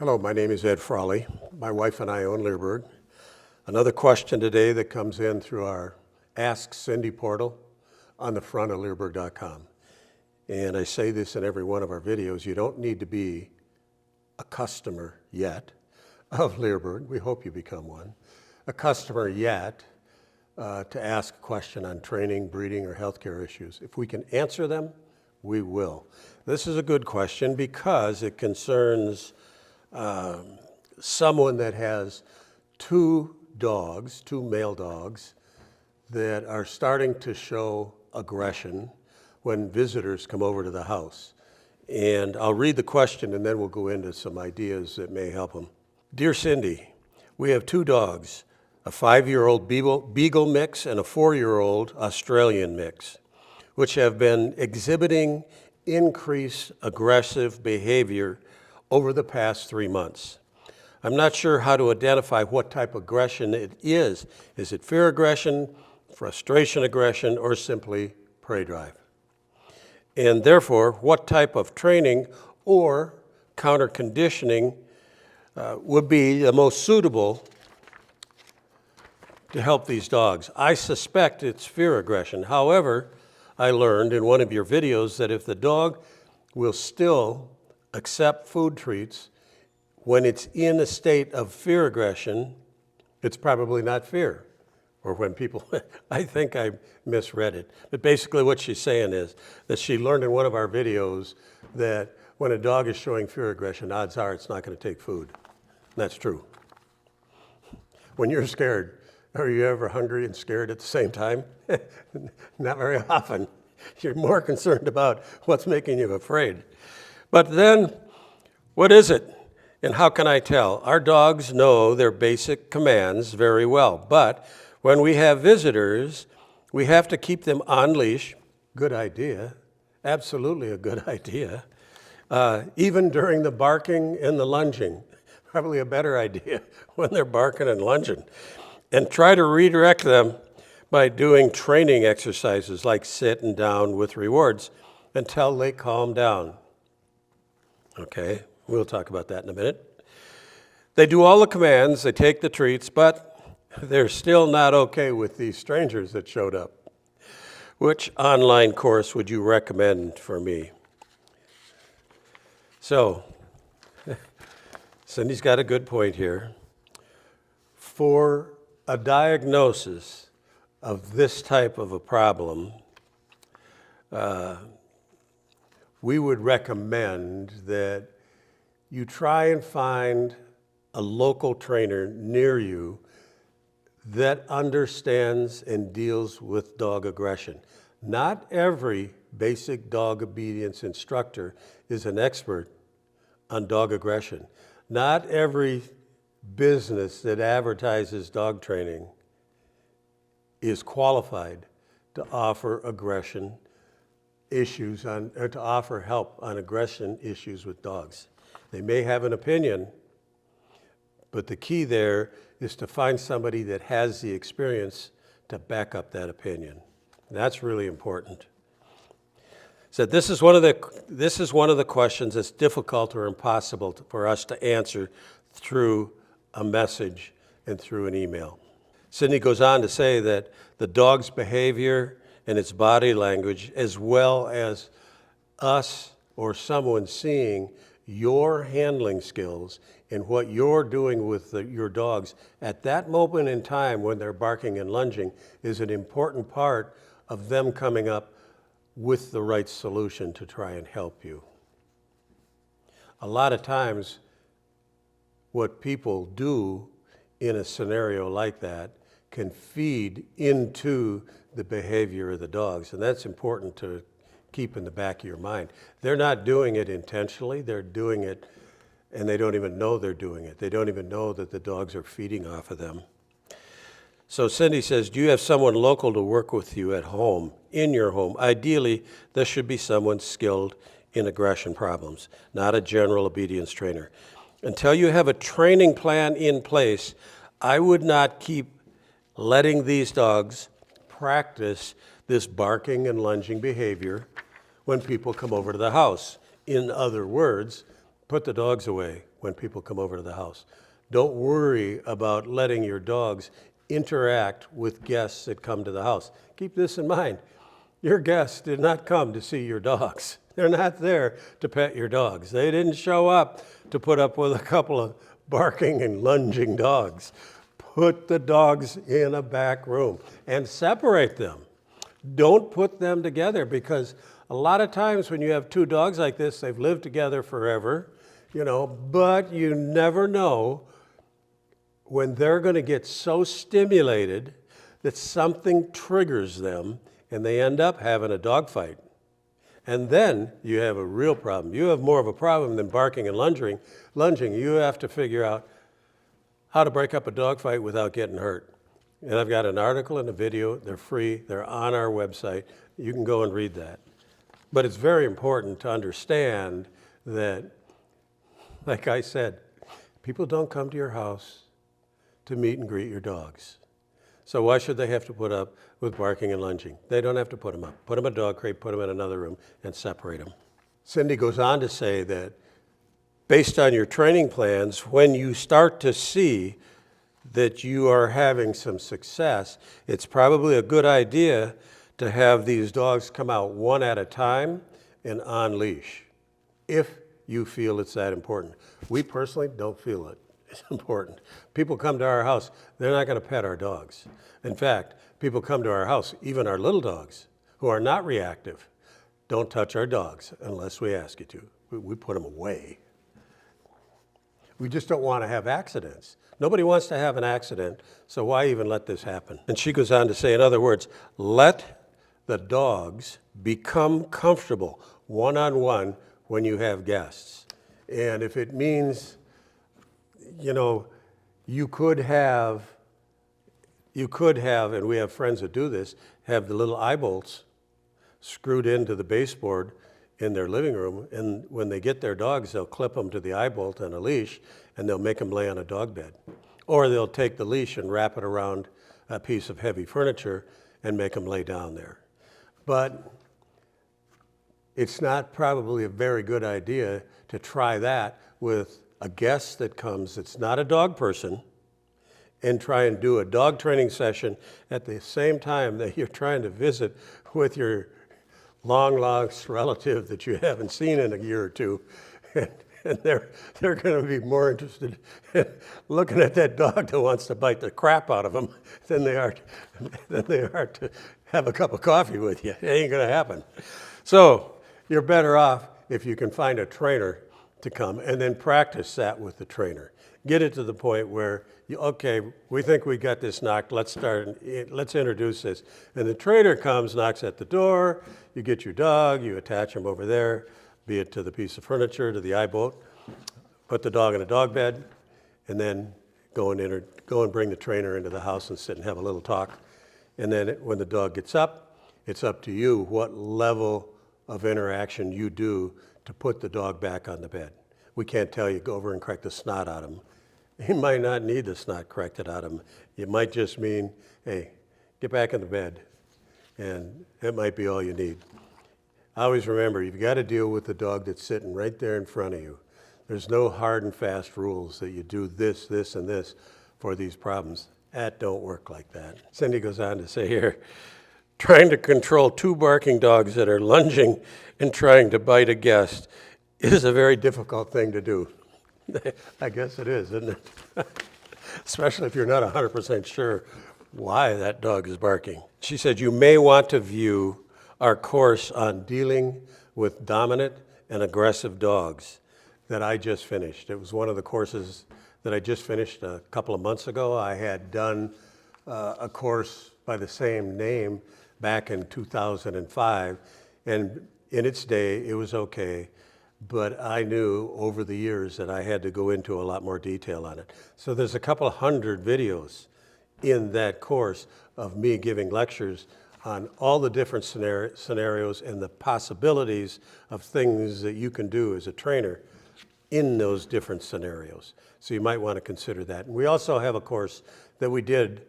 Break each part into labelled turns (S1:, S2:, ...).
S1: Hello, my name is Ed Frawley. My wife and I own Leerburg. Another question today that comes in through our Ask Cindy portal on the front of Leerburg.com. And I say this in every one of our videos, you don't need to be a customer yet of Leerburg. We hope you become one. A customer yet to ask a question on training, breeding, or healthcare issues. If we can answer them, we will. This is a good question because it concerns someone that has two male dogs, that are starting to show aggression when visitors come over to the house. And I'll read the question and then we'll go into some ideas that may help them. Dear Cindy, we have two dogs, a 5-year-old Beagle mix and a 4-year-old Australian mix, which have been exhibiting increased aggressive behavior over the past 3 months. I'm not sure how to identify what type of aggression it is. Is it fear aggression, frustration aggression, or simply prey drive? And therefore, what type of training or counter conditioning would be the most suitable to help these dogs? I suspect it's fear aggression. However, I learned in one of your videos that if the dog will still accept food treats when it's in a state of fear aggression, it's probably not fear. Or when people, I think I misread it. But basically what she's saying is that she learned in one of our videos that when a dog is showing fear aggression, odds are it's not going to take food. And that's true. When you're scared, are you ever hungry and scared at the same time? Not very often. You're more concerned about what's making you afraid. But then, what is it? And how can I tell? Our dogs know their basic commands very well. But when we have visitors, we have to keep them on leash. Good idea. Absolutely a good idea. Even during the barking and the lunging. Probably a better idea when they're barking and lunging. And try to redirect them by doing training exercises like sit and down with rewards until they calm down. Okay, we'll talk about that in a minute. They do all the commands, they take the treats, but they're still not okay with these strangers that showed up. Which online course would you recommend for me? So, Cindy's got a good point here. For a diagnosis of this type of a problem, we would recommend that you try and find a local trainer near you that understands and deals with dog aggression. Not every basic dog obedience instructor is an expert on dog aggression. Not every business that advertises dog training is qualified to offer aggression issues or to offer help on aggression issues with dogs. They may have an opinion, but the key there is to find somebody that has the experience to back up that opinion. That's really important. So this is one of the questions that's difficult or impossible for us to answer through a message and through an email. Cindy goes on to say that the dog's behavior and its body language, as well as us or someone seeing your handling skills and what you're doing with your dogs at that moment in time when they're barking and lunging, is an important part of them coming up with the right solution to try and help you. A lot of times, what people do in a scenario like that can feed into the behavior of the dogs, and that's important to keep in the back of your mind. They're not doing it intentionally, they're doing it and they don't even know they're doing it. They don't even know that the dogs are feeding off of them. So Cindy says, do you have someone local to work with you at home, in your home? Ideally, this should be someone skilled in aggression problems, not a general obedience trainer. Until you have a training plan in place, I would not keep letting these dogs practice this barking and lunging behavior when people come over to the house. In other words, Put the dogs away when people come over to the house. Don't worry about letting your dogs interact with guests that come to the house. Keep this in mind. Your guests did not come to see your dogs. They're not there to pet your dogs. They didn't show up to put up with a couple of barking and lunging dogs. Put the dogs in a back room and separate them. Don't put them together, because a lot of times when you have two dogs like this, they've lived together forever, but you never know when they're going to get so stimulated that something triggers them and they end up having a dog fight. And then you have a real problem. You have more of a problem than barking and lunging. You have to figure out how to break up a dog fight without getting hurt. And I've got an article and a video. They're free. They're on our website. You can go and read that. But it's very important to understand that, like I said, people don't come to your house to meet and greet your dogs. So why should they have to put up with barking and lunging? They don't have to put them up. Put them in a dog crate, put them in another room, and separate them. Cindy goes on to say that based on your training plans, when you start to see that you are having some success, it's probably a good idea to have these dogs come out one at a time and on leash, if you feel it's that important. We personally don't feel it. It's important. People come to our house, they're not going to pet our dogs. In fact, people come to our house, even our little dogs, who are not reactive. Don't touch our dogs unless we ask you to. We put them away. We just don't want to have accidents. Nobody wants to have an accident, so why even let this happen? And she goes on to say, in other words, let the dogs become comfortable one-on-one when you have guests. And if it means, you could have, and we have friends that do this, have the little eye bolts screwed into the baseboard in their living room, and when they get their dogs, they'll clip them to the eye bolt on a leash, and they'll make them lay on a dog bed. Or they'll take the leash and wrap it around a piece of heavy furniture and make them lay down there. But it's not probably a very good idea to try that with a guest that comes that's not a dog person and try and do a dog training session at the same time that you're trying to visit with your long-lost relative that you haven't seen in a year or two. And they're going to be more interested in looking at that dog that wants to bite the crap out of them than they are to have a cup of coffee with you. It ain't going to happen. So you're better off if you can find a trainer to come and then practice that with the trainer. Get it to the point where, we think we got this knocked, let's introduce this. And the trainer comes, knocks at the door, you get your dog, you attach him over there, be it to the piece of furniture, to the eye bolt, put the dog in a dog bed, and then go and bring the trainer into the house and sit and have a little talk. And then when the dog gets up, it's up to you what level of interaction you do to put the dog back on the bed. We can't tell you, go over and crack the snot out of him. He might not need the snot corrected out of him. It might just mean, hey, get back in the bed. And that might be all you need. I always remember, you've got to deal with the dog that's sitting right there in front of you. There's no hard and fast rules that you do this, this, and this for these problems. That don't work like that. Cindy goes on to say here, trying to control two barking dogs that are lunging and trying to bite a guest is a very difficult thing to do. I guess it is, isn't it? Especially if you're not 100% sure why that dog is barking. She said, you may want to view our course on dealing with dominant and aggressive dogs that I just finished. It was one of the courses that I just finished a couple of months ago. I had done a course by the same name back in 2005, and in its day, it was okay, but I knew over the years that I had to go into a lot more detail on it. So there's a couple hundred videos in that course of me giving lectures on all the different scenarios and the possibilities of things that you can do as a trainer in those different scenarios. So you might want to consider that. And we also have a course that we did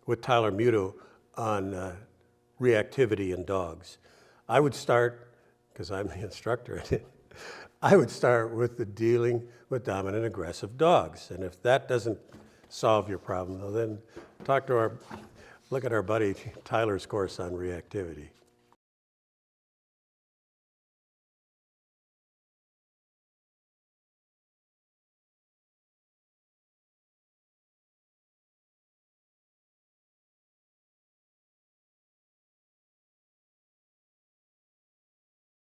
S1: with Tyler Muto on reactivity in dogs. I would start, because I'm the instructor, I would start with the dealing with dominant aggressive dogs. And if that doesn't solve your problem, though, then look at our buddy Tyler's course on reactivity.